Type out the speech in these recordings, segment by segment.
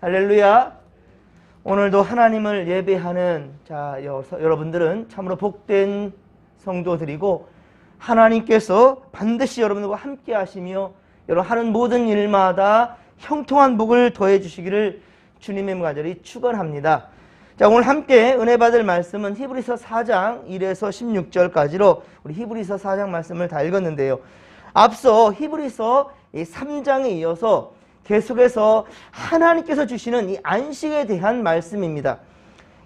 할렐루야. 오늘도 하나님을 예배하는 여러분들은 참으로 복된 성도들이고 하나님께서 반드시 여러분들과 함께 하시며 여러분 하는 모든 일마다 형통한 복을 더해 주시기를 주님의 간절히 축원합니다. 자, 오늘 함께 은혜 받을 말씀은 히브리서 4장 1에서 16절까지로 우리 히브리서 4장 말씀을 다 읽었는데요. 앞서 히브리서 3장에 이어서 계속해서 하나님께서 주시는 이 안식에 대한 말씀입니다.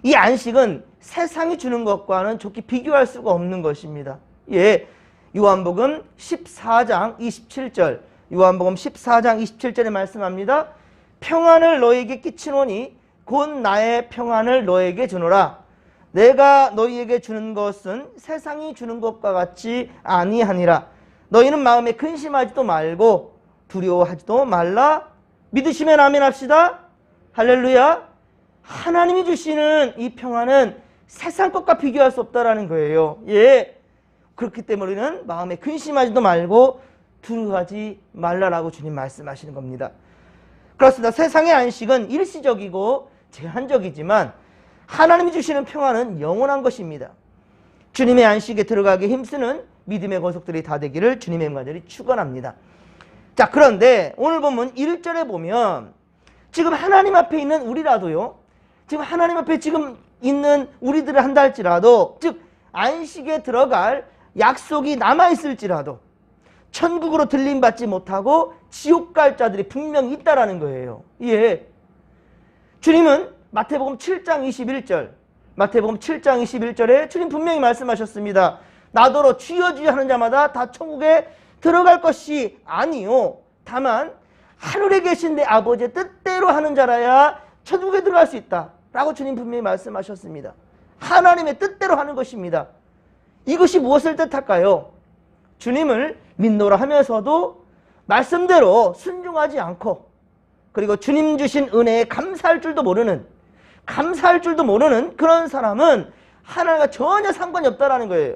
이 안식은 세상이 주는 것과는 좋게 비교할 수가 없는 것입니다. 예, 요한복음 14장 27절, 요한복음 14장 27절에 말씀합니다. 평안을 너에게 끼치노니 곧 나의 평안을 너에게 주노라. 내가 너희에게 주는 것은 세상이 주는 것과 같이 아니하니라. 너희는 마음에 근심하지도 말고 두려워하지도 말라. 믿으시면 아멘 합시다. 할렐루야. 하나님이 주시는 이 평안은 세상 것과 비교할 수 없다라는 거예요. 예. 그렇기 때문에 우리는 마음에 근심하지도 말고 두려워하지 말라라고 주님 말씀하시는 겁니다. 그렇습니다. 세상의 안식은 일시적이고 제한적이지만 하나님이 주시는 평안은 영원한 것입니다. 주님의 안식에 들어가기 힘쓰는 믿음의 권속들이 다 되기를 주님의 간절히 축원합니다. 자, 그런데 오늘 본문 1절에 보면 지금 하나님 앞에 있는 우리라도요, 지금 하나님 앞에 지금 있는 우리들을 한다 할지라도, 즉 안식에 들어갈 약속이 남아있을지라도 천국으로 들림받지 못하고 지옥 갈 자들이 분명히 있다라는 거예요. 예. 주님은 마태복음 7장 21절, 마태복음 7장 21절에 주님 분명히 말씀하셨습니다. 나더러 주여 주여 하는 자마다 다 천국에 들어갈 것이 아니요 다만 하늘에 계신 내 아버지의 뜻대로 하는 자라야 천국에 들어갈 수 있다 라고 주님 분명히 말씀하셨습니다. 하나님의 뜻대로 하는 것입니다. 이것이 무엇을 뜻할까요? 주님을 믿노라 하면서도 말씀대로 순종하지 않고, 그리고 주님 주신 은혜에 감사할 줄도 모르는 그런 사람은 하나님과 전혀 상관이 없다라는 거예요.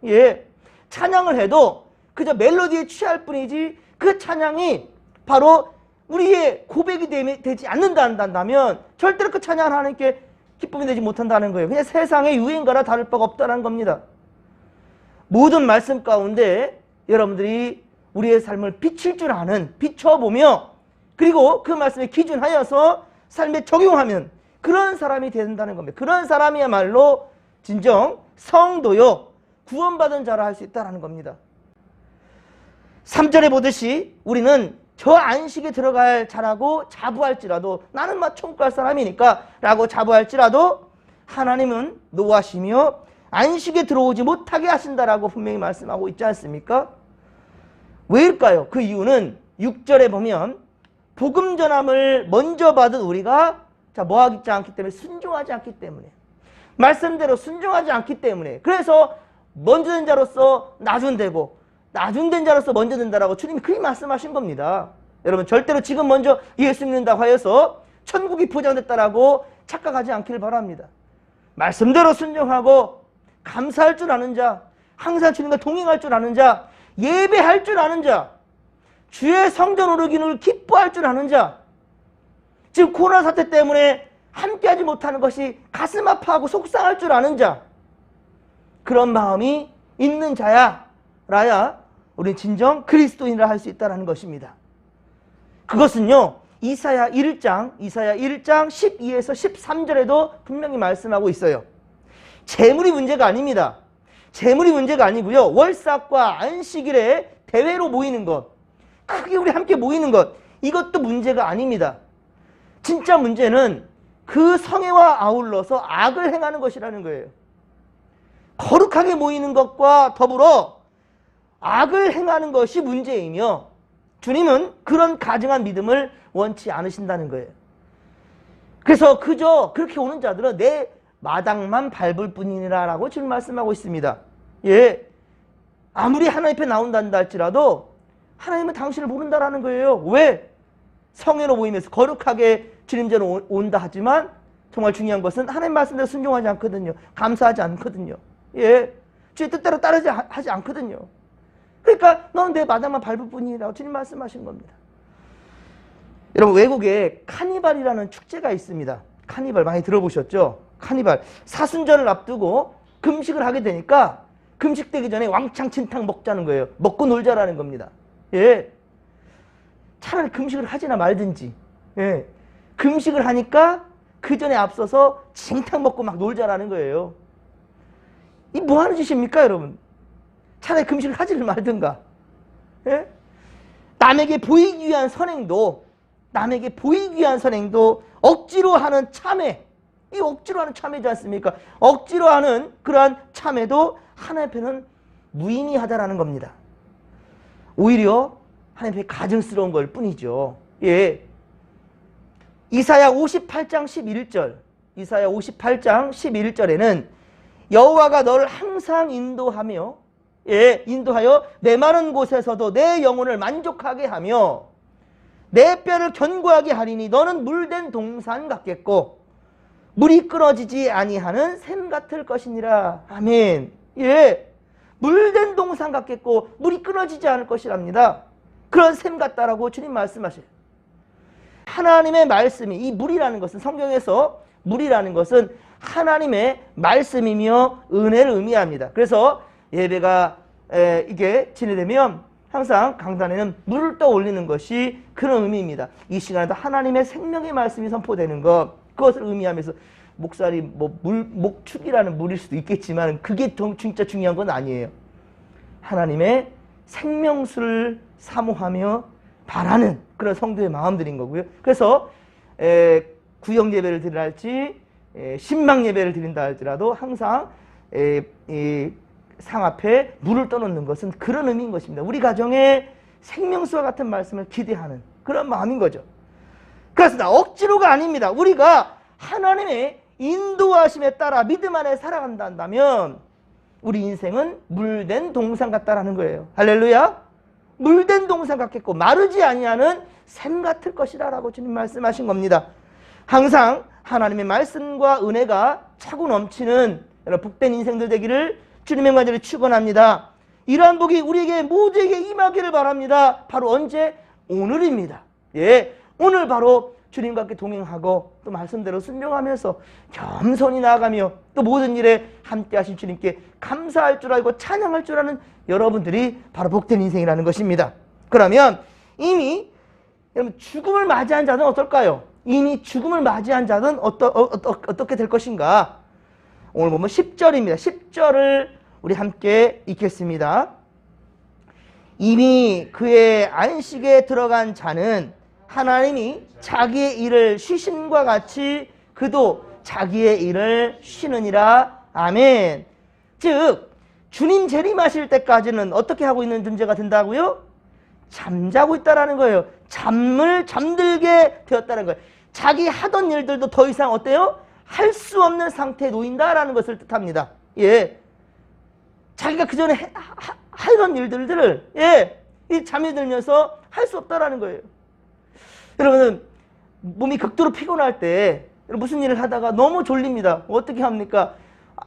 예, 찬양을 해도 그저 멜로디에 취할 뿐이지 그 찬양이 바로 우리의 고백이 되지 않는다 한다면 절대로 그 찬양을 하나님께 기쁨이 되지 못한다는 거예요. 그냥 세상의 유행가라 다를 바가 없다는 겁니다. 모든 말씀 가운데 여러분들이 우리의 삶을 비칠 줄 아는, 비춰보며 그리고 그 말씀에 기준하여서 삶에 적용하면 그런 사람이 된다는 겁니다. 그런 사람이야말로 진정 성도요 구원받은 자라 할 수 있다는 겁니다. 3절에 보듯이 우리는 저 안식에 들어갈 자라고 자부할지라도, 나는 막 천국 갈 사람이니까 라고 자부할지라도 하나님은 노하시며 안식에 들어오지 못하게 하신다라고 분명히 말씀하고 있지 않습니까? 왜일까요? 그 이유는 6절에 보면 복음 전함을 먼저 받은 우리가 뭐하지 않기 때문에, 순종하지 않기 때문에, 말씀대로 순종하지 않기 때문에, 그래서 먼저 된 자로서 나중 되고 나중 된 자로서 먼저 된다라고 주님이 그렇게 말씀하신 겁니다. 여러분 절대로 지금 먼저 예수 믿는다고 하여서 천국이 보장됐다라고 착각하지 않기를 바랍니다. 말씀대로 순종하고 감사할 줄 아는 자, 항상 주님과 동행할 줄 아는 자, 예배할 줄 아는 자, 주의 성전 오르기를 기뻐할 줄 아는 자, 지금 코로나 사태 때문에 함께하지 못하는 것이 가슴 아파하고 속상할 줄 아는 자, 그런 마음이 있는 자야라야 우리는 진정 그리스도인이라 할 수 있다는 것입니다. 그것은요 이사야 1장 12에서 13절에도 분명히 말씀하고 있어요. 재물이 문제가 아닙니다. 재물이 문제가 아니고요, 월삭과 안식일에 대회로 모이는 것, 크게 우리 함께 모이는 것, 이것도 문제가 아닙니다. 진짜 문제는 그 성회와 아울러서 악을 행하는 것이라는 거예요. 거룩하게 모이는 것과 더불어 악을 행하는 것이 문제이며 주님은 그런 가증한 믿음을 원치 않으신다는 거예요. 그래서 그저 그렇게 오는 자들은 내 마당만 밟을 뿐이니라 라고 지금 말씀하고 있습니다. 예, 아무리 하나님 앞에 나온단다 할지라도 하나님은 당신을 모른다라는 거예요. 왜? 성회로 모이면서 거룩하게 주님전에 온다 하지만 정말 중요한 것은 하나님 말씀대로 순종하지 않거든요. 감사하지 않거든요. 예, 주의 뜻대로 하지 않거든요. 그러니까 너는 내 마당만 밟을 뿐이라고 주님 말씀하신 겁니다. 여러분, 외국에 카니발이라는 축제가 있습니다. 카니발 많이 들어보셨죠? 카니발. 사순절을 앞두고 금식을 하게 되니까 금식되기 전에 왕창 진탕 먹자는 거예요. 먹고 놀자라는 겁니다. 예. 차라리 금식을 하지나 말든지. 예. 금식을 하니까 그 전에 앞서서 진탕 먹고 막 놀자라는 거예요. 이 뭐 하는 짓입니까, 여러분? 차라리 금식을 하지를 말든가. 예? 남에게 보이기 위한 선행도, 남에게 보이기 위한 선행도 억지로 하는 참회, 이 억지로 하는 참회지 않습니까? 억지로 하는 그러한 참회도 하나님 앞에는 무의미하다라는 겁니다. 오히려 하나님 앞에 가증스러운 걸 뿐이죠. 예. 이사야 58장 11절, 이사야 58장 11절에는 여호와가 너를 항상 인도하며, 예, 인도하여 메마른 곳에서도 내 영혼을 만족하게 하며 내 뼈를 견고하게 하리니 너는 물된 동산 같겠고 물이 끊어지지 아니하는 샘 같을 것이니라. 아멘. 예, 물된 동산 같겠고 물이 끊어지지 않을 것이랍니다. 그런 샘 같다라고 주님 말씀하셔요. 하나님의 말씀이, 이 물이라는 것은, 성경에서 물이라는 것은 하나님의 말씀이며 은혜를 의미합니다. 그래서 예배가 이게 진행되면 항상 강단에는 물을 떠올리는 것이 그런 의미입니다. 이 시간에도 하나님의 생명의 말씀이 선포되는 것, 그것을 의미하면서 목살이 목축이라는 물일 수도 있겠지만 그게 진짜 중요한 건 아니에요. 하나님의 생명수를 사모하며 바라는 그런 성도의 마음들인 거고요. 그래서 구역 예배를 드리라 할지 신망 예배를 드린다 할지라도 항상 이 상 앞에 물을 떠놓는 것은 그런 의미인 것입니다. 우리 가정에 생명수와 같은 말씀을 기대하는 그런 마음인 거죠. 그렇습니다. 억지로가 아닙니다. 우리가 하나님의 인도하심에 따라 믿음 안에 살아간다면 우리 인생은 물된 동산 같다라는 거예요. 할렐루야. 물된 동산 같겠고 마르지 아니하는 샘 같을 것이라 라고 주님 말씀하신 겁니다. 항상 하나님의 말씀과 은혜가 차고 넘치는 복된 인생들 되기를 주님의 간절히 축원합니다. 이러한 복이 우리에게 모두에게 임하기를 바랍니다. 바로 언제? 오늘입니다. 예, 오늘 바로 주님과 함께 동행하고 또 말씀대로 순종하면서 겸손히 나아가며 또 모든 일에 함께 하신 주님께 감사할 줄 알고 찬양할 줄 아는 여러분들이 바로 복된 인생이라는 것입니다. 그러면 이미 여러분 죽음을 맞이한 자는 어떨까요? 이미 죽음을 맞이한 자는 어떻게 될 것인가? 오늘 보면 10절입니다. 10절을 우리 함께 읽겠습니다. 이미 그의 안식에 들어간 자는 하나님이 자기의 일을 쉬심과 같이 그도 자기의 일을 쉬느니라. 아멘. 즉 주님 재림하실 때까지는 어떻게 하고 있는 존재가 된다고요? 잠자고 있다라는 거예요. 잠을 잠들게 되었다는 거예요. 자기 하던 일들도 더 이상 어때요? 할 수 없는 상태에 놓인다라는 것을 뜻합니다. 예, 자기가 그 전에 하던 일들을 이 잠이 들면서 할 수 없다라는 거예요. 여러분은 몸이 극도로 피곤할 때 무슨 일을 하다가 너무 졸립니다. 어떻게 합니까?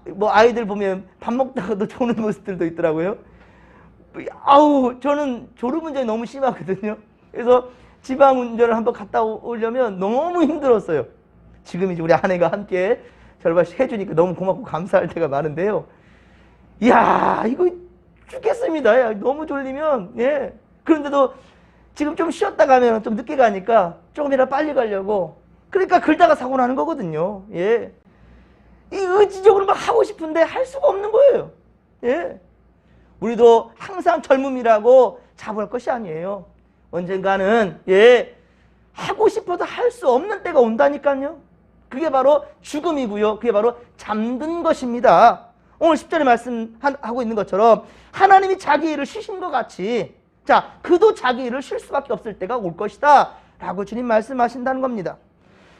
뭐 아이들 보면 밥 먹다가도 조는 모습들도 있더라고요. 아우, 저는 졸음 운전이 너무 심하거든요. 그래서 지방 운전을 한번 갔다 오려면 너무 힘들었어요. 지금 이제 우리 아내가 함께 절반씩 해주니까 너무 고맙고 감사할 때가 많은데요. 이야, 이거 죽겠습니다. 야, 너무 졸리면. 예. 그런데도 지금 좀 쉬었다 가면 좀 늦게 가니까 조금이라도 빨리 가려고. 그러니까 긁다가 사고 나는 거거든요. 예. 이 의지적으로 막 하고 싶은데 할 수가 없는 거예요. 예. 우리도 항상 젊음이라고 잡을 것이 아니에요. 언젠가는 하고 싶어도 할 수 없는 때가 온다니까요. 그게 바로 죽음이고요. 그게 바로 잠든 것입니다. 오늘 10절에 말씀하고 있는 것처럼 하나님이 자기 일을 쉬신 것 같이 자, 그도 자기 일을 쉴 수밖에 없을 때가 올 것이다 라고 주님 말씀하신다는 겁니다.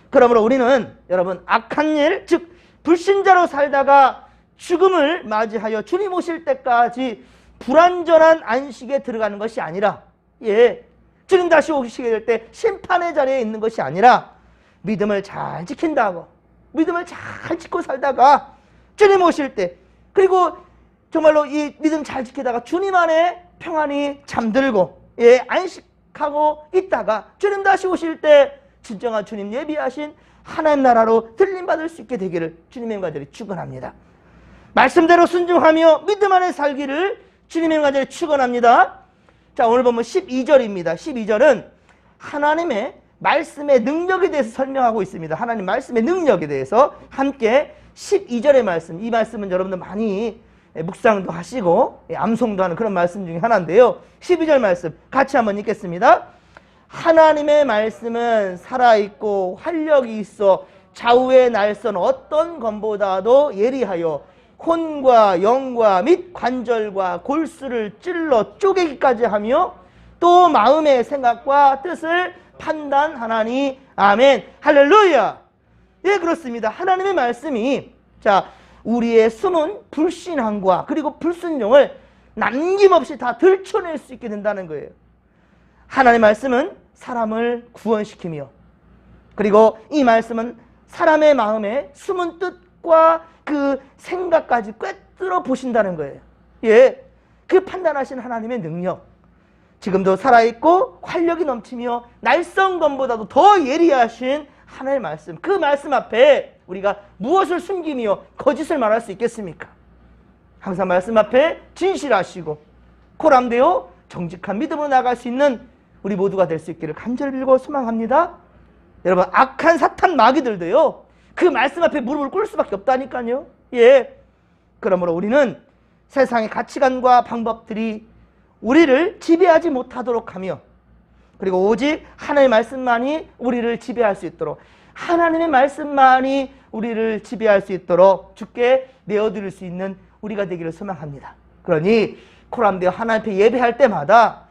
그러므로 우리는 여러분 악한 일, 즉 불신자로 살다가 죽음을 맞이하여 주님 오실 때까지 불완전한 안식에 들어가는 것이 아니라 주님 다시 오시게 될 때 심판의 자리에 있는 것이 아니라 믿음을 잘 지킨다고 믿음을 잘 지키고 살다가 주님 오실 때 그리고 정말로 이 믿음 잘 지키다가 주님 안에 평안히 잠들고 안식 가고 있다가 주님 다시 오실 때 진정한 주님 예비하신 하나님 나라로 들림받을 수 있게 되기를 주님의 간절히 축원합니다. 말씀대로 순종하며 믿음 안에 살기를 주님의 간절히 축원합니다. 자, 오늘 보면 12절입니다. 12절은 하나님의 말씀의 능력에 대해서 설명하고 있습니다. 하나님 말씀의 능력에 대해서 함께 12절의 말씀, 이 말씀은 여러분들 많이 묵상도 하시고 암송도 하는 그런 말씀 중에 하나인데요. 12절 말씀 같이 한번 읽겠습니다. 하나님의 말씀은 살아있고 활력이 있어 좌우의 날선 어떤 검보다도 예리하여 혼과 영과 및 관절과 골수를 찔러 쪼개기까지 하며 또 마음의 생각과 뜻을 판단하나니. 아멘. 할렐루야. 예, 그렇습니다. 하나님의 말씀이 자, 우리의 숨은 불신앙과 그리고 불순종을 남김없이 다 들춰낼 수 있게 된다는 거예요. 하나님의 말씀은 사람을 구원시키며 그리고 이 말씀은 사람의 마음에 숨은 뜻과 그 생각까지 꿰뚫어 보신다는 거예요. 예, 그 판단하신 하나님의 능력, 지금도 살아있고 활력이 넘치며 날성검보다도 더 예리하신 하나님의 말씀, 그 말씀 앞에 우리가 무엇을 숨기며 거짓을 말할 수 있겠습니까? 항상 말씀 앞에 진실하시고 코람되어 정직한 믿음으로 나갈 수 있는 우리 모두가 될 수 있기를 간절히 빌고 소망합니다. 여러분, 악한 사탄 마귀들도요 그 말씀 앞에 무릎을 꿇을 수밖에 없다니까요. 예, 그러므로 우리는 세상의 가치관과 방법들이 우리를 지배하지 못하도록 하며 그리고 오직 하나님의 말씀만이 우리를 지배할 수 있도록, 하나님의 말씀만이 우리를 지배할 수 있도록 주께 내어드릴 수 있는 우리가 되기를 소망합니다. 그러니 코람되어 하나님 앞에 예배할 때마다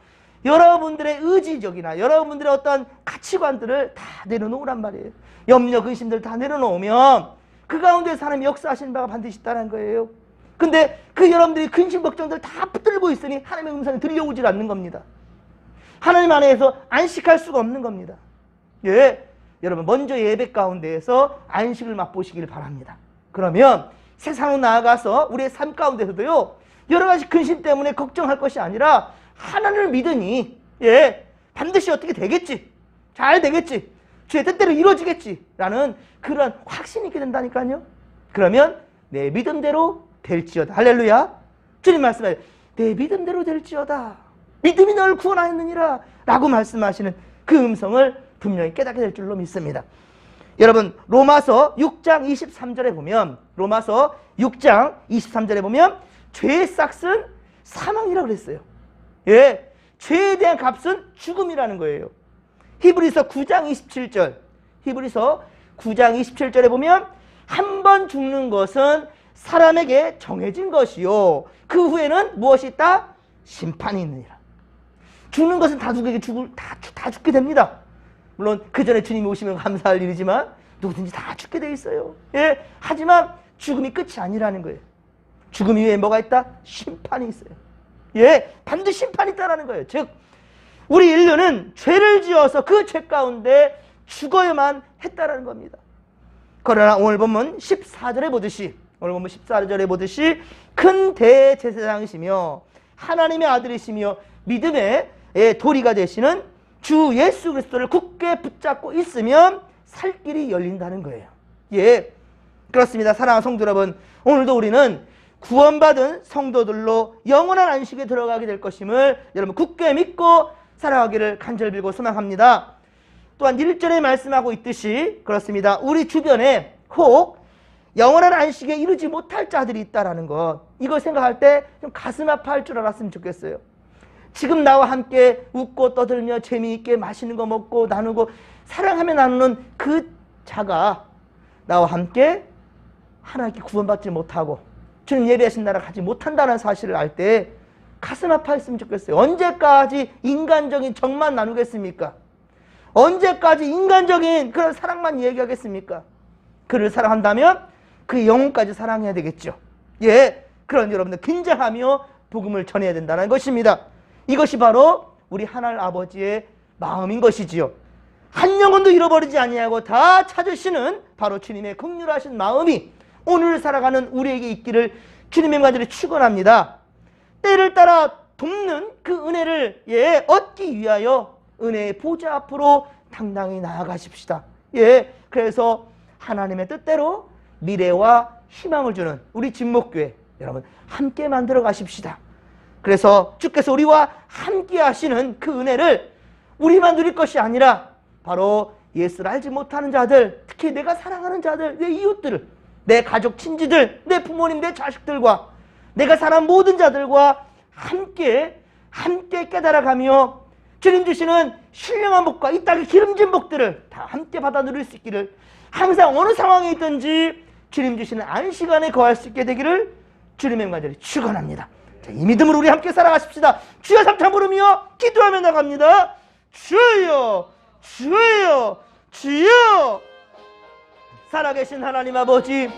여러분들의 의지적이나 여러분들의 어떤 가치관들을 다 내려놓으란 말이에요. 염려, 근심들 다 내려놓으면 그 가운데 사람이 역사하시는 바가 반드시 있다는 거예요. 근데 그 여러분들이 근심, 걱정들 다 붙들고 있으니 하나님의 음성이 들려오질 않는 겁니다. 하나님 안에서 안식할 수가 없는 겁니다. 예, 여러분 먼저 예배 가운데에서 안식을 맛보시길 바랍니다. 그러면 세상으로 나아가서 우리의 삶 가운데서도요 여러 가지 근심 때문에 걱정할 것이 아니라 하나님을 믿으니 예, 반드시 어떻게 되겠지, 잘 되겠지, 주의 뜻대로 이루어지겠지 라는 그런 확신이 있게 된다니까요. 그러면 내 믿음대로 될지어다. 할렐루야. 주님 말씀하세요. 내 믿음대로 될지어다. 믿음이 너를 구원하였느니라 라고 말씀하시는 그 음성을 분명히 깨닫게 될 줄로 믿습니다. 여러분, 로마서 6장 23절에 보면, 로마서 6장 23절에 보면 죄의 싹은 사망이라고 그랬어요. 예, 죄에 대한 값은 죽음이라는 거예요. 히브리서 9장 27절, 히브리서 9장 27절에 보면 한 번 죽는 것은 사람에게 정해진 것이요 그 후에는 무엇이 있다? 심판이 있느니라. 죽는 것은 다 죽게 됩니다. 물론 그 전에 주님이 오시면 감사할 일이지만 누구든지 다 죽게 돼 있어요. 예, 하지만 죽음이 끝이 아니라는 거예요. 죽음 이후에 뭐가 있다? 심판이 있어요. 예, 반드시 심판이 있다라는 거예요. 즉 우리 인류는 죄를 지어서 그 죄 가운데 죽어야만 했다라는 겁니다. 그러나 오늘 본문 14절에 보듯이, 오늘 본문 14절에 보듯이 큰 대제사장이시며 하나님의 아들이시며 믿음의 도리가 되시는 주 예수 그리스도를 굳게 붙잡고 있으면 살 길이 열린다는 거예요. 예, 그렇습니다. 사랑하는 성도 여러분, 오늘도 우리는 구원받은 성도들로 영원한 안식에 들어가게 될 것임을 여러분 굳게 믿고 살아가기를 간절히 빌고 소망합니다. 또한 1절에 말씀하고 있듯이 그렇습니다. 우리 주변에 혹 영원한 안식에 이르지 못할 자들이 있다는 것, 이걸 생각할 때 좀 가슴 아파할 줄 알았으면 좋겠어요. 지금 나와 함께 웃고 떠들며 재미있게 맛있는 거 먹고 나누고 사랑하며 나누는 그 자가 나와 함께 하나님께 구원받지 못하고 주님 예배하신 나라 가지 못한다는 사실을 알 때 가슴 아파했으면 좋겠어요. 언제까지 인간적인 정만 나누겠습니까? 언제까지 인간적인 그런 사랑만 얘기하겠습니까? 그를 사랑한다면 그 영혼까지 사랑해야 되겠죠. 예, 그런 여러분들 긴장하며 복음을 전해야 된다는 것입니다. 이것이 바로 우리 하나님 아버지의 마음인 것이지요. 한 영혼도 잃어버리지 아니하고 다 찾으시는 바로 주님의 긍휼하신 마음이 오늘 살아가는 우리에게 있기를 주님의 간절히 축원합니다. 때를 따라 돕는 그 은혜를 얻기 위하여 은혜의 보좌 앞으로 당당히 나아가십시다. 예, 그래서 하나님의 뜻대로 미래와 희망을 주는 우리 진목교회 여러분 함께 만들어 가십시다. 그래서 주께서 우리와 함께 하시는 그 은혜를 우리만 누릴 것이 아니라 바로 예수를 알지 못하는 자들, 특히 내가 사랑하는 자들, 내 이웃들을, 내 가족 친지들, 내 부모님, 내 자식들과 내가 사랑하는 모든 자들과 함께 깨달아가며 주님 주시는 신령한 복과 이 땅의 기름진 복들을 다 함께 받아 누릴 수 있기를, 항상 어느 상황에 있든지 주님 주시는 안식 안에 거할 수 있게 되기를 주님의 간절히 축원합니다. 자, 이 믿음으로 우리 함께 살아가십시다. 주여 삼창 부르며 기도하며 나갑니다. 주여, 주여, 주여. 살아계신 하나님 아버지,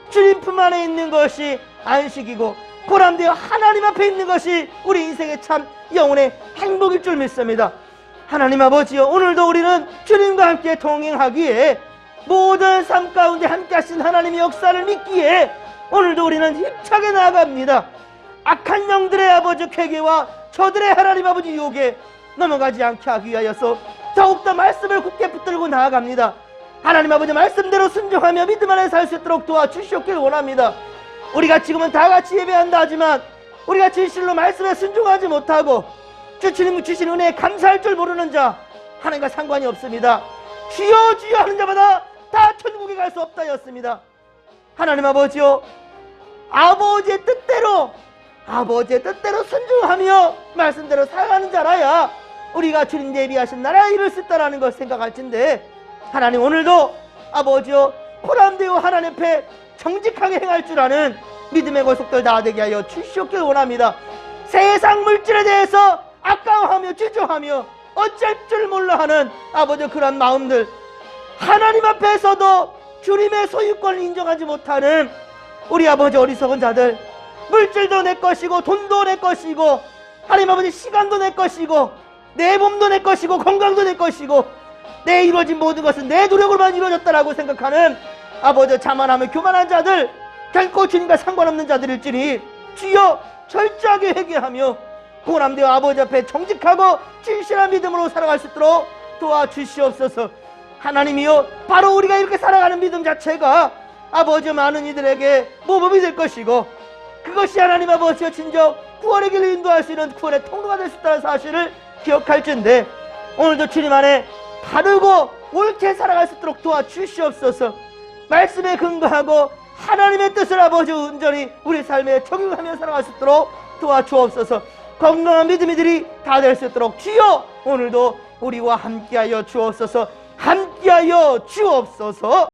주님 품 안에 있는 것이 안식이고 보람되어 하나님 앞에 있는 것이 우리 인생의 참 영혼의 행복일 줄 믿습니다. 하나님 아버지여, 오늘도 우리는 주님과 함께 동행하기에, 모든 삶 가운데 함께 하신 하나님의 역사를 믿기에 오늘도 우리는 힘차게 나아갑니다. 악한 영들의 아버지 쾌계와 저들의 하나님 아버지 유혹에 넘어가지 않게 하기 위하여서 더욱더 말씀을 굳게 붙들고 나아갑니다. 하나님 아버지 말씀대로 순종하며 믿음 안에 살 수 있도록 도와주시옵길 원합니다. 우리가 지금은 다 같이 예배한다 하지만 우리가 진실로 말씀에 순종하지 못하고 주님 주신 은혜에 감사할 줄 모르는 자 하나님과 상관이 없습니다. 주여 주여 하는 자마다 다 천국에 갈 수 없다였습니다. 하나님 아버지요, 아버지의 뜻대로 순종하며 말씀대로 살아가는 자라야 우리가 주님 예비하신 나라에 이룰 수 있다는 걸 생각할진데, 하나님 오늘도 아버지요, 보람되어 하나님 앞에 정직하게 행할 줄 아는 믿음의 골속들 다 되게 하여 주시옵길 원합니다. 세상 물질에 대해서 아까워하며 주저하며 어쩔 줄 몰라 하는 아버지 그런 마음들, 하나님 앞에서도 주님의 소유권을 인정하지 못하는 우리 아버지 어리석은 자들, 물질도 내 것이고 돈도 내 것이고 하나님 아버지 시간도 내 것이고 내 몸도 내 것이고 건강도 내 것이고 내 이루어진 모든 것은 내 노력으로만 이루어졌다라고 생각하는 아버지 자만하며 교만한 자들, 결코 주님과 상관없는 자들일지니 주여 철저하게 회개하며 보람되어 아버지 앞에 정직하고 진실한 믿음으로 살아갈 수 있도록 도와주시옵소서. 하나님이여, 바로 우리가 이렇게 살아가는 믿음 자체가 아버지 많은 이들에게 모범이 될 것이고, 그것이 하나님 아버지여 진정 구원의 길을 인도할 수 있는 구원의 통로가 될 수 있다는 사실을 기억할진데, 오늘도 주님 안에 바르고 옳게 살아갈 수 있도록 도와주시옵소서. 말씀에 근거하고 하나님의 뜻을 아버지 온전히 우리 삶에 적용하며 살아갈 수 있도록 도와주옵소서. 건강한 믿음이들이 다 될 수 있도록 주여 오늘도 우리와 함께하여 주옵소서. 함께하여 주옵소서.